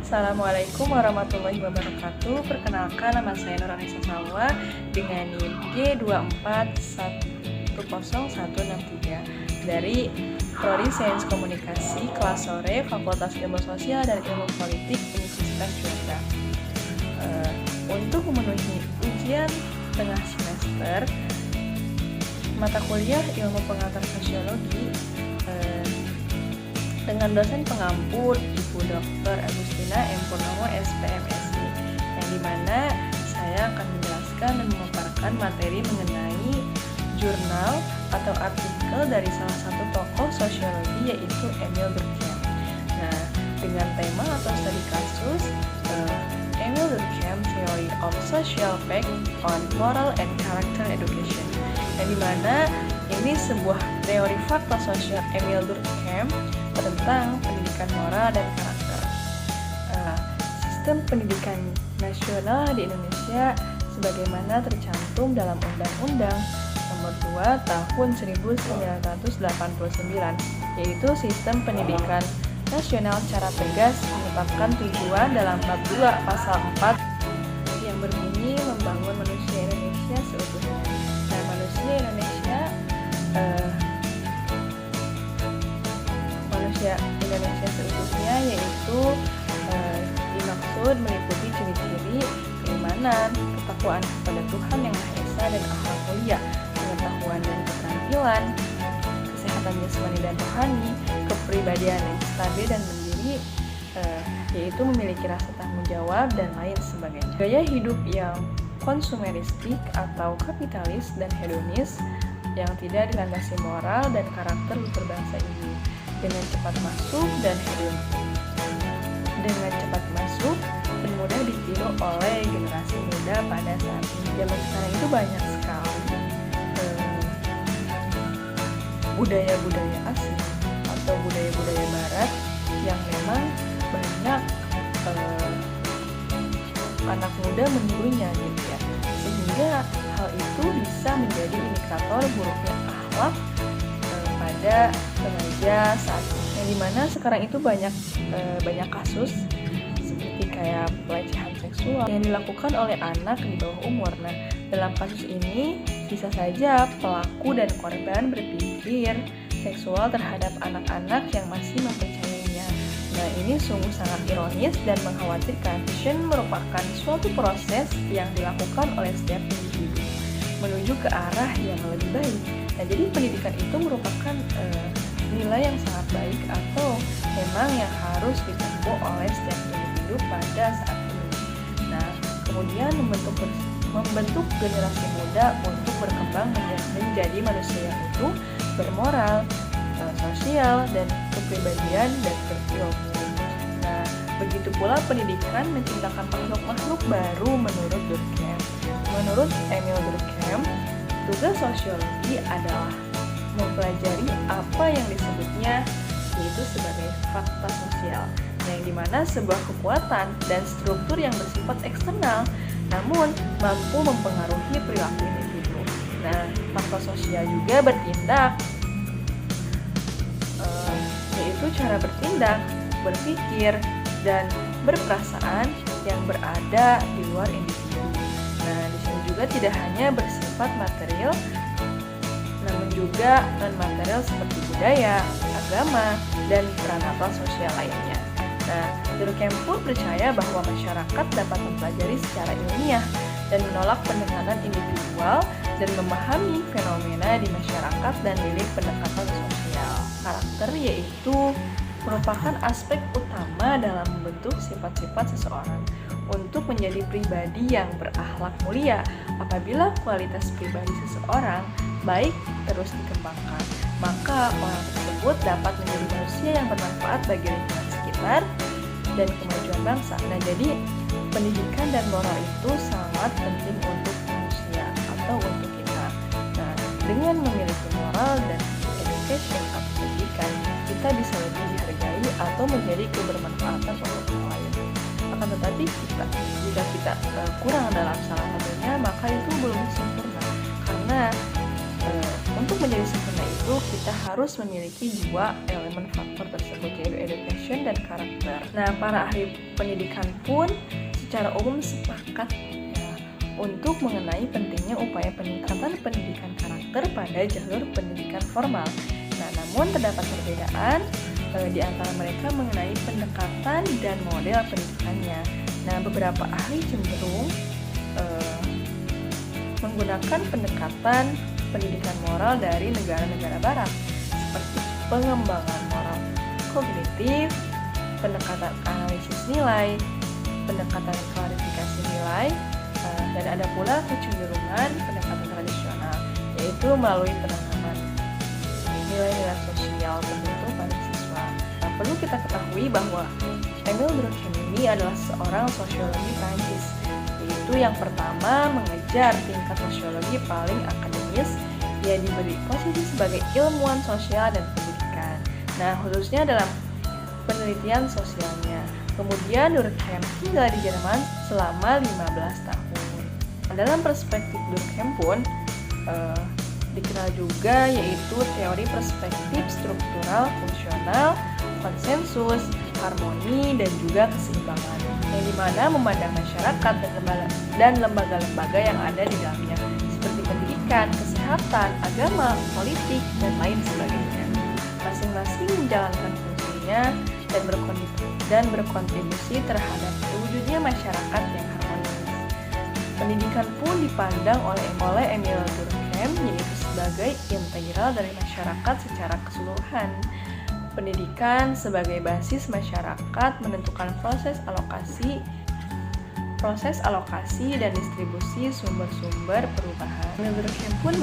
Assalamualaikum warahmatullahi wabarakatuh. Perkenalkan, nama saya Nurainisa Salwa dengan NIM G2410163 dari Prodi Sains Komunikasi kelas sore Fakultas Ilmu Sosial dan Ilmu Politik Universitas Juanda. Untuk memenuhi ujian tengah semester mata kuliah Ilmu Pengantar Sosiologi dengan dosen pengampu Ibu Dr. Agustina M. Purnomo SPMSI, yang dimana saya akan menjelaskan dan memaparkan materi mengenai jurnal atau artikel dari salah satu tokoh sosiologi yaitu Emile Durkheim. Nah, dengan tema atau studi kasus Emile Durkheim Theory of Social Fact on Moral and Character Education, yang dimana ini sebuah teori fakta sosial Emile Durkheim tentang pendidikan moral dan karakter. Sistem pendidikan nasional di Indonesia sebagaimana tercantum dalam Undang-Undang Nomor 2 Tahun 1989, yaitu sistem pendidikan nasional secara tegas menetapkan tujuan dalam bab 2 pasal 4 yang berbunyi membangun manusia Indonesia seutuhnya. Nah, manusia Indonesia seutuhnya yaitu dimaksud meliputi ciri-ciri keimanan, ketakwaan kepada Tuhan Yang Maha Esa dan akhlak mulia, pengetahuan dan keterampilan, kesehatan jasmani dan rohani, kepribadian yang stabil dan mandiri, yaitu memiliki rasa tanggung jawab dan lain sebagainya. Gaya hidup yang konsumeristik atau kapitalis dan hedonis yang tidak dilandasi moral dan karakter berbangsa ini, dengan cepat masuk dan mudah ditiru oleh generasi muda pada saat ini. Zaman sekarang itu banyak sekali budaya-budaya asing atau budaya-budaya barat yang memang banyak anak muda menirunya gitu ya, sehingga hal itu bisa menjadi indikator buruknya akhlak pada remaja saat ini, yang dimana sekarang itu banyak kasus seperti kayak pelecehan seksual yang dilakukan oleh anak di bawah umur. Nah, dalam kasus ini bisa saja pelaku dan korban berpikir seksual terhadap anak-anak yang masih mempercayainya. Nah, ini sungguh sangat ironis dan mengkhawatirkan. Fashion merupakan suatu proses yang dilakukan oleh setiap individu menuju ke arah yang lebih baik. Nah, jadi pendidikan itu merupakan nilai yang sangat baik atau memang yang harus ditempuh oleh setiap individu pada saat ini. Nah, kemudian membentuk generasi muda untuk berkembang menjadi manusia yang utuh, bermoral, sosial, dan kepribadian dan berilmu. Nah, begitu pula pendidikan menciptakan makhluk-makhluk baru menurut Durkheim. Menurut Emile Durkheim, tugas sosiologi adalah mempelajari apa yang disebutnya yaitu sebagai fakta sosial, yang dimana sebuah kekuatan dan struktur yang bersifat eksternal namun mampu mempengaruhi perilaku individu. Nah, fakta sosial juga bertindak, yaitu cara bertindak, berpikir, dan berperasaan yang berada di luar individu. Nah, di sini juga tidak hanya bersifat material, namun juga non-material seperti budaya, agama, dan peranata sosial lainnya. Nah, Durkheim pun percaya bahwa masyarakat dapat mempelajari secara ilmiah dan menolak pendekatan individual dan memahami fenomena di masyarakat dan milik pendekatan sosial. Karakter yaitu merupakan aspek utama dalam membentuk sifat-sifat seseorang untuk menjadi pribadi yang berakhlak mulia. Apabila kualitas pribadi seseorang baik terus dikembangkan, maka orang tersebut dapat menjadi manusia yang bermanfaat bagi lingkungan sekitar dan kemajuan bangsa. Nah, jadi pendidikan dan moral itu sangat penting untuk manusia atau untuk kita. Nah, dengan memiliki moral dan education atau pendidikan, kita bisa lebih dihargai atau menjadi kebermanfaatan untuk orang lain. Akan tetapi jika kita kurang dalam salah satunya, maka itu belum sempurna. Karena untuk menjadi sempurna itu itu kita harus memiliki dua elemen faktor tersebut, yaitu education dan karakter. Nah, para ahli pendidikan pun secara umum sepakat ya, untuk mengenai pentingnya upaya peningkatan pendidikan karakter pada jalur pendidikan formal. Nah, namun terdapat perbedaan di antara mereka mengenai pendekatan dan model pendidikannya. Nah, beberapa ahli cenderung menggunakan pendekatan pendidikan moral dari negara-negara barat seperti pengembangan moral kognitif, pendekatan analisis nilai, pendekatan klarifikasi nilai, dan ada pula kecenderungan pendekatan tradisional, yaitu melalui penanaman nilai-nilai sosial tertentu pada siswa. Nah, perlu kita ketahui bahwa Emile Durkheim ini adalah seorang sosiologi Prancis, yaitu yang pertama mengejar tingkat sosiologi paling akademis. Ia diberi posisi sebagai ilmuwan sosial dan pendidikan. Nah, khususnya dalam penelitian sosialnya. Kemudian Durkheim tinggal di Jerman selama 15 tahun. Dalam perspektif Durkheim pun dikenal juga yaitu teori perspektif struktural fungsional, konsensus, harmoni, dan juga keseimbangan, yang dimana memandang masyarakat dan lembaga-lembaga yang ada di dalamnya seperti pendidikan, kesehatan, agama, politik, dan lain sebagainya. Masing-masing menjalankan fungsinya dan berkontribusi terhadap terwujudnya masyarakat yang harmonis. Pendidikan pun dipandang oleh Emile Durkheim yaitu sebagai integral dari masyarakat secara keseluruhan. Pendidikan sebagai basis masyarakat menentukan proses alokasi dan distribusi sumber-sumber perubahan. Emile Durkheim pun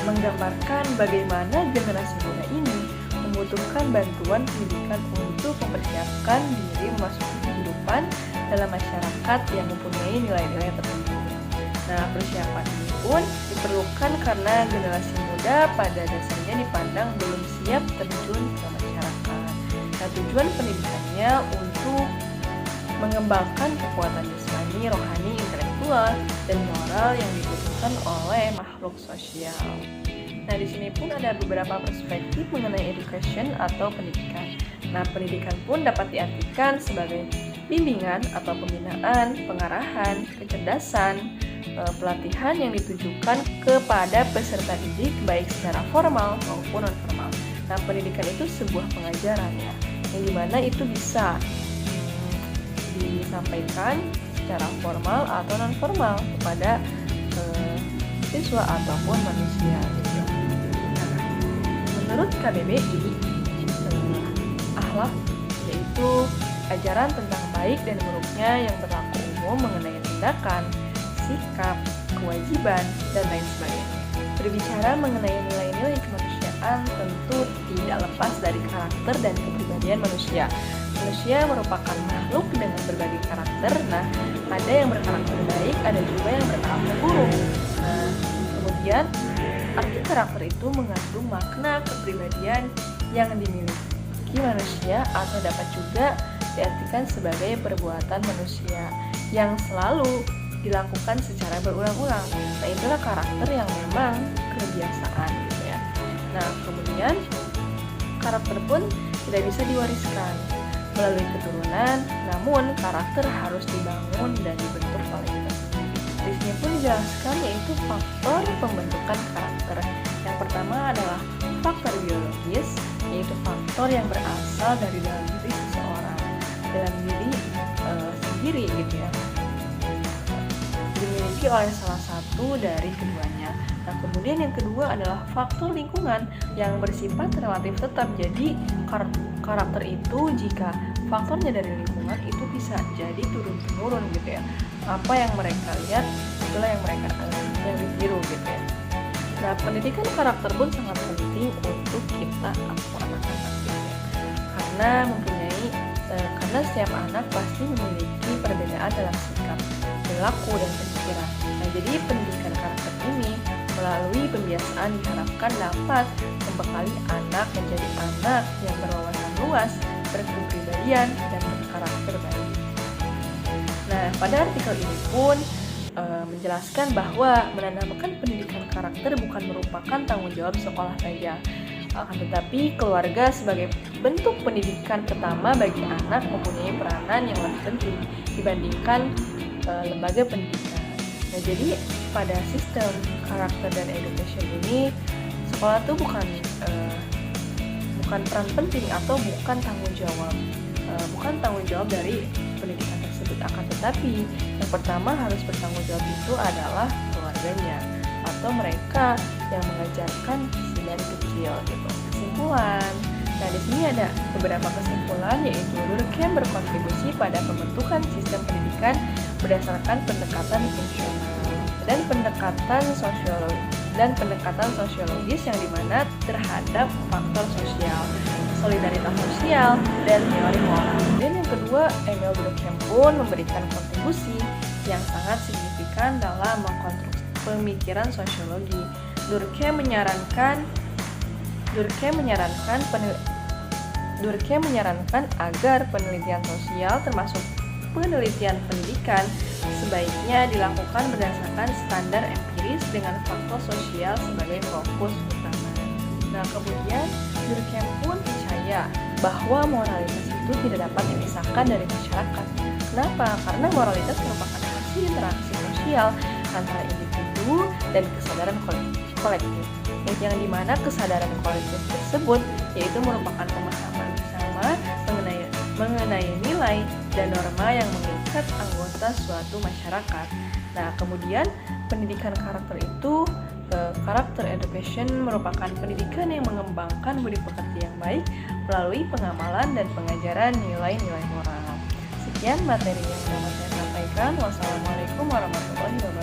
menggambarkan bagaimana generasi muda ini membutuhkan bantuan pendidikan untuk mempersiapkan diri memasuki kehidupan dalam masyarakat yang mempunyai nilai-nilai tertentu. Nah, persiapan ini pun diperlukan karena generasi muda pada dasarnya dipandang belum siap terjun ke masyarakat. Nah, tujuan pendidikannya untuk mengembangkan kekuatan jasmani, rohani, intelektual, dan moral yang dibutuhkan oleh makhluk sosial. Nah, di sini pun ada beberapa perspektif mengenai education atau pendidikan. Nah, pendidikan pun dapat diartikan sebagai bimbingan atau pembinaan, pengarahan, kecerdasan, pelatihan yang ditujukan kepada peserta didik baik secara formal maupun non-formal. Nah, pendidikan itu sebuah pengajaran ya, yang dimana itu bisa disampaikan secara formal atau non-formal kepada siswa ataupun manusia. Nah, menurut KBBI, akhlak yaitu ajaran tentang baik dan buruknya yang berlaku umum mengenai tindakan, sikap, kewajiban, dan lain sebagainya. Berbicara mengenai nilai-nilai kemanusiaan tentu tidak lepas dari karakter dan kepribadian manusia. Manusia merupakan makhluk dengan berbagai karakter. Nah, ada yang berkarakter baik, ada juga yang berkarakter buruk. Nah, kemudian arti karakter itu mengandung makna kepribadian yang dimiliki manusia atau dapat juga diartikan sebagai perbuatan manusia yang selalu dilakukan secara berulang-ulang. Nah, itulah karakter yang memang kebiasaan gitu ya. Nah, kemudian karakter pun tidak bisa diwariskan melalui keturunan, namun karakter harus dibangun dan dibentuk oleh kita sendiri. Di sini pun dijelaskan yaitu faktor pembentukan karakter. Yang pertama adalah faktor biologis, yaitu faktor yang berasal dari dalam diri seseorang, dalam diri sendiri gitu ya, dimiliki oleh salah satu dari keduanya. Nah, kemudian yang kedua adalah faktor lingkungan yang bersifat relatif tetap. Jadi karakter itu jika faktornya dari lingkungan itu bisa jadi turun-temurun gitu ya. Apa yang mereka lihat itulah yang mereka yang ditiru gitu ya. Nah, pendidikan karakter pun sangat penting untuk kita atau anak-anak gitu ya. Karena setiap anak pasti memiliki perbedaan dalam sikap, perilaku, dan pemikiran. Nah, jadi pendidikan karakter ini melalui pembiasaan diharapkan dapat membekali anak menjadi anak yang berwawasan luas, berkepribadian, dan berkarakter baik. Nah, pada artikel ini pun menjelaskan bahwa menanamkan pendidikan karakter bukan merupakan tanggung jawab sekolah saja, akan tetapi keluarga sebagai bentuk pendidikan pertama bagi anak mempunyai peranan yang lebih penting dibandingkan lembaga pendidikan. Nah, jadi pada sistem karakter dan education ini sekolah itu bukan peran penting atau bukan tanggung jawab dari pendidikan tersebut, akan tetapi yang pertama harus bertanggung jawab itu adalah keluarganya atau mereka yang mengajarkan dari kecil gitu. Kesimpulan. Nah, di sini ada beberapa kesimpulan, yaitu Durkheim berkontribusi pada pembentukan sistem pendidikan berdasarkan pendekatan fungsional dan pendekatan sosiologis yang dimana terhadap faktor sosial, solidaritas sosial, dan teori moral. Dan yang kedua, Emil Durkheim pun memberikan kontribusi yang sangat signifikan dalam mengkonstruksi pemikiran sosiologi. Durkheim menyarankan agar penelitian sosial termasuk penelitian pendidikan sebaiknya dilakukan berdasarkan standar empiris dengan faktor sosial sebagai fokus utama. Nah, kemudian Durkheim pun percaya bahwa moralitas itu tidak dapat dipisahkan dari masyarakat. Kenapa? Karena moralitas merupakan hasil interaksi sosial antara individu dan kesadaran kolektif. Yang dimana kesadaran kolektif tersebut yaitu merupakan pemahaman bersama mengenai nilai dan norma yang mengikat anggota suatu masyarakat. Nah, kemudian pendidikan karakter itu karakter education merupakan pendidikan yang mengembangkan budi pekerti yang baik melalui pengamalan dan pengajaran nilai-nilai moral. Sekian materi yang dapat saya sampaikan. Wassalamualaikum warahmatullahi wabarakatuh.